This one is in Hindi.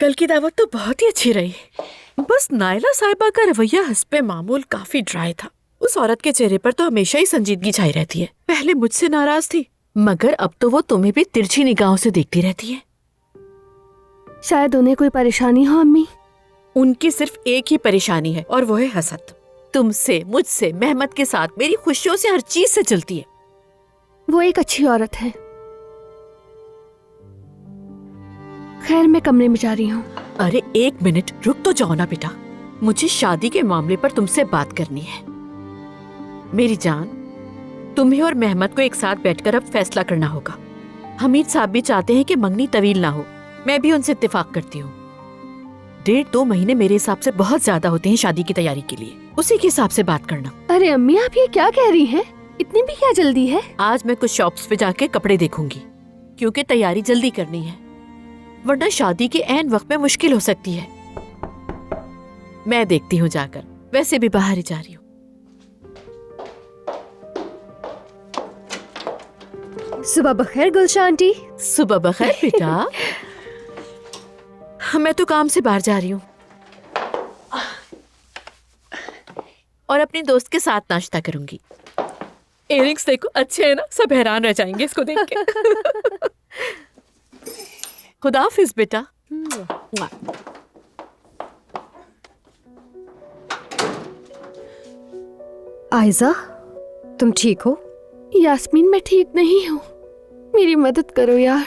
कल की दावत तो बहुत ही अच्छी रही। बस नायला साहिबा का रवैया हस्बे मामूल काफी ड्राई था। उस औरत के चेहरे पर तो हमेशा ही संजीदगी छाई रहती है। पहले मुझसे नाराज थी, मगर अब तो वो तुम्हें भी तिरछी निगाहों से देखती रहती है। शायद उन्हें कोई परेशानी हो अम्मी। उनकी सिर्फ एक ही परेशानी है और वो है हसद। तुमसे, मुझसे, मेहमत के साथ, मेरी खुशियों से, हर चीज से चलती है। वो एक अच्छी औरत है। खैर, मैं कमरे में जा रही हूँ। अरे एक मिनट रुक तो जाओ ना बेटा, मुझे शादी के मामले पर तुमसे बात करनी है। मेरी जान, तुम्हें और मेहमत को एक साथ बैठकर अब फैसला करना होगा। हमीद साहब भी चाहते हैं कि मंगनी तवील ना हो, मैं भी उनसे इत्तेफाक करती हूँ। 1.5-2 महीने मेरे हिसाब से बहुत ज्यादा होते हैं शादी की तैयारी के लिए। उसी के हिसाब से बात करना। अरे अम्मी, आप ये क्या कह रही हैं? इतनी भी क्या जल्दी है? आज मैं कुछ शॉप्स पे जाके कपड़े देखूंगी, क्योंकि तैयारी जल्दी करनी है, वरना शादी के ऐन वक्त में मुश्किल हो सकती है। मैं देखती हूँ जाकर, वैसे भी बाहर ही जा रही हूँ। सुबह बखैर गुलशन आंटी। सुबह बखैर बेटा। मैं तो काम से बाहर जा रही हूँ और अपनी दोस्त के साथ नाश्ता करूंगी। इयररिंग्स देखो, अच्छे हैं ना? सब हैरान रह जाएंगे इसको देख के। खुदा हाफिज बेटा। आयजा, तुम ठीक हो? यास्मीन, मैं ठीक नहीं हूँ। मेरी मदद करो यार।